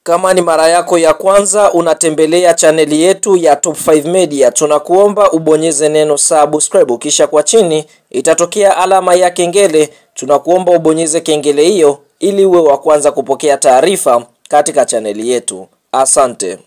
Kama ni mara yako ya kwanza unatembelea chaneli yetu ya Top 5 Media, tunakuomba ubonyeze neno subscribe, kisha kwa chini itatokea alama ya kengele. Tunakuomba ubonyeze kengele hiyo ili uwe wa kwanza kupokea taarifa katika chaneli yetu. Asante.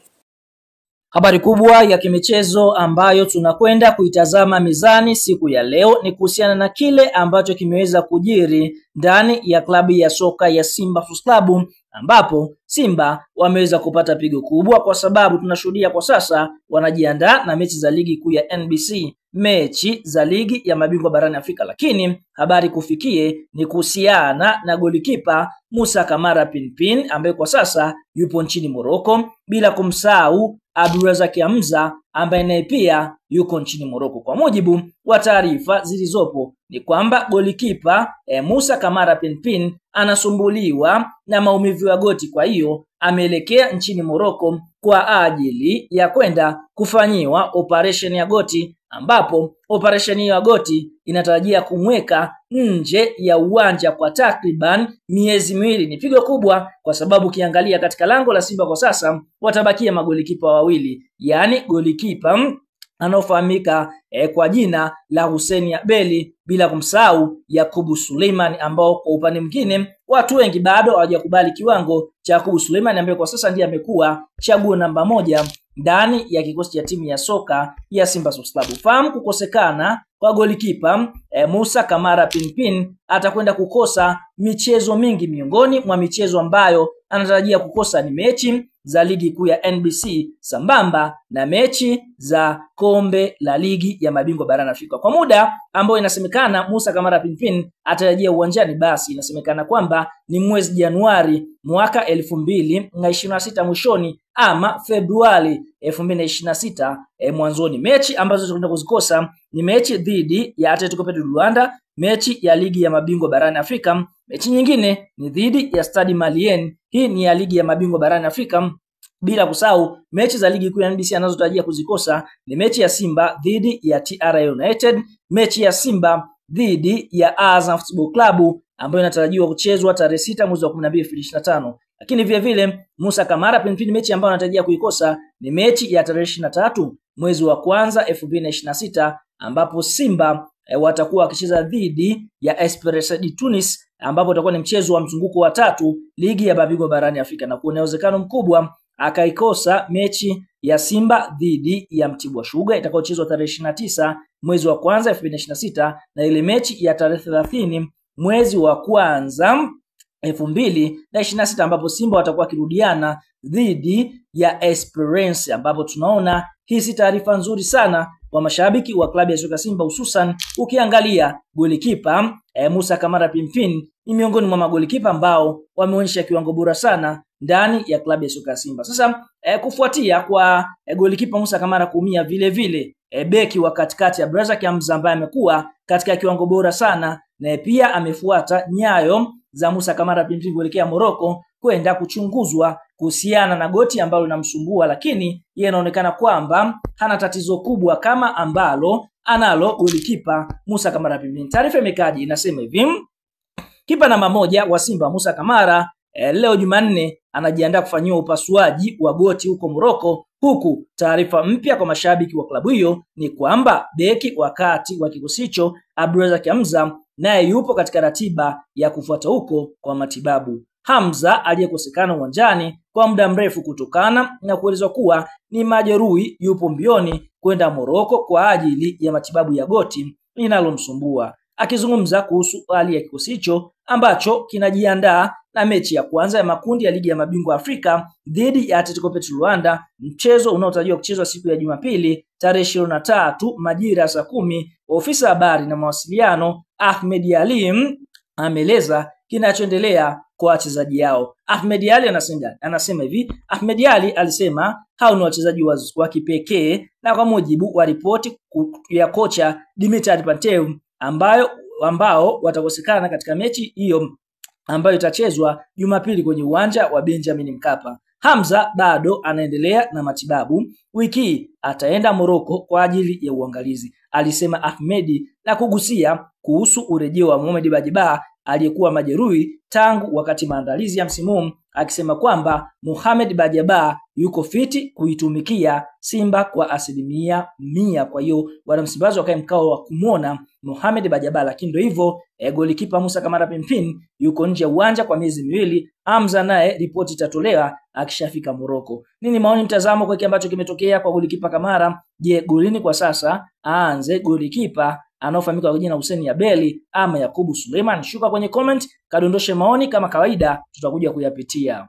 Habari kubwa ya kimichezo ambayo tunakwenda kuitazama mezani siku ya leo ni kuhusiana na kile ambacho kimeweza kujiri ndani ya klabu ya soka ya Simba Sports Club, ambapo Simba wameweza kupata pigo kubwa kwa sababu tunashuhudia kwa sasa wanajiandaa na mechi za ligi kuu ya NBC, mechi za ligi ya mabingwa barani Afrika. Lakini habari kufikie ni kuhusiana na golikipa Musa Kamara Pinpin ambaye kwa sasa yupo nchini Morocco, bila kumsahau Abdulrazak Hamza ambaye naye pia yuko nchini Morocco. Kwa mujibu wa taarifa zilizopo ni kwamba golikipa Musa Kamara Pinpin anasumbuliwa na maumivu ya goti, kwa hiyo ameelekea nchini Morocco kwa ajili ya kwenda kufanyiwa operation ya goti, ambapo operation ya goti inatarajia kumweka nje ya uwanja kwa takriban miezi miwili. Ni pigo kubwa kwa sababu kiangalia katika lango la Simba kwa sasa watabakia magolikipa wawili, yani golikipa anaofahamika kwa jina la Hussein Abeli, bila kumsahau Yakubu Suleiman, ambao kwa upande mwingine watu wengi bado hawajakubali kiwango cha Yakubu Suleiman ambaye kwa sasa ndiye amekuwa chaguo namba 1 ndani ya kikosi cha timu ya soka ya Simba Sports Club. Fahamu kukosekana kwa golikipa Musa Kamara Pinpin atakwenda kukosa michezo mingi. Miongoni mwa michezo ambayo anatarajia kukosa ni mechi za ligi kuu ya NBC sambamba na mechi za kombe la ligi ya mabingwa barani Afrika. Kwa muda ambao inasemekana Musa Kamara Pinpin atarejea uwanjani, basi inasemekana kwamba ni mwezi Januari mwaka 2026 mwishoni ama Februari 2026 mwanzoni. Mechi ambazo tutakwenda kuzikosa ni mechi dhidi ya Atletico Petro Luanda, mechi ya ligi ya mabingwa barani Afrika. Mechi nyingine ni dhidi ya Stade Malien, hii ni ya ligi ya mabingwa barani Afrika. Bila kusahau mechi za ligi kuu ya NBC anazotarajia kuzikosa ni mechi ya Simba dhidi ya TR United, mechi ya Simba dhidi ya Azam Football Club ambayo inatarajiwa kuchezwa tarehe 6 mwezi wa 12 2025. Lakini vile vile Musa Kamara Pinpin, mechi ambayo anatarajia kuikosa ni mechi ya tarehe 23 mwezi wa kwanza 2026 ambapo Simba watakuwa wakicheza dhidi ya Esperance de Tunis, ambapo utakuwa ni mchezo wa mzunguko wa 3 ligi ya mabingwa barani Afrika, na kuna uwezekano mkubwa akaikosa mechi ya Simba dhidi ya Mtibwa Sugar itakayochezwa tarehe 29 mwezi wa kwanza 2026 na ile mechi ya tarehe 30 mwezi wa kwanza 2026 ambapo Simba watakuwa kirudiana dhidi ya Esperance, ambapo tunaona hii si taarifa nzuri sana kwa mashabiki wa klabu ya soka Simba, hususan ukiangalia golikipa Musa Kamara Pinpin ni miongoni mwa magolikipa ambao wameonyesha kiwango bora sana ndani ya klabu ya soka Simba. Sasa kufuatia kwa golikipa Musa Kamara kuumia, vile vile beki wa katikati ya Abdulrazak Hamza ambaye amekuwa katika kiwango bora sana na pia amefuata nyayo za Musa Kamara Pinpin kuelekea Morocco kwenda kuchunguzwa kuhusiana na goti ambalo linamsumbua, lakini yeye inaonekana kwamba hana tatizo kubwa kama ambalo analo golikipa Musa Kamara Pinpin. Taarifa imekaji inasema hivi: kipa namba 1 wa Simba Musa Kamara leo Jumanne anajiandaa kufanyiwa upasuaji wa goti huko Morocco, huku taarifa mpya kwa mashabiki wa klabu hiyo ni kwamba beki wakati wa kikosi hicho Abdulrazak Hamza naye yupo katika ratiba ya kufuata huko kwa matibabu. Hamza aliyekosekana uwanjani kwa muda mrefu kutokana na kuelezwa kuwa ni majeruhi yupo mbioni kwenda Morocco kwa ajili ya matibabu ya goti linalomsumbua. Akizungumza kuhusu hali ya kikosi hicho ambacho kinajiandaa na mechi ya kwanza ya makundi ya ligi ya mabingwa Afrika dhidi ya Atletico Petro Luanda, mchezo unaotarajiwa kuchezwa siku ya Jumapili tarehe 23 majira ya saa 10, ofisa habari na mawasiliano Ahmed Ali ameeleza kinachoendelea kwa wachezaji hao. Ahmed Ali anasema hivi: Ahmed Ali alisema hao ni wachezaji wa kipekee, na kwa mujibu wa ripoti ya kocha Dimitar Pantev ambao watakosekana katika mechi hiyo ambayo itachezwa Jumapili kwenye uwanja wa Benjamin Mkapa. Hamza bado anaendelea na matibabu, wiki ataenda Morocco kwa ajili ya uangalizi, alisema Ahmed, na kugusia kuhusu urejeo wa Mohamed Bajiba aliyekuwa majeruhi tangu wakati maandalizi ya msimu huu, akisema kwamba Mohamed Bajaba yuko fiti kuitumikia Simba kwa 100%. Kwa hiyo wana Msimbazi wakae mkao wa kumuona Mohamed Bajaba, lakini ndio hivyo, golikipa Musa Kamara Pimpin yuko nje ya uwanja kwa miezi miwili. Hamza naye ripoti itatolewa akishafika Morocco. Nini maoni, mtazamo kwa kile ambacho kimetokea kwa golikipa Kamara? Je, golini kwa sasa aanze golikipa anaofahamika kwa jina Hussein Abeli ama Yakubu Suleiman? Shuka kwenye comment, kadondoshe maoni, kama kawaida tutakuja kuyapitia.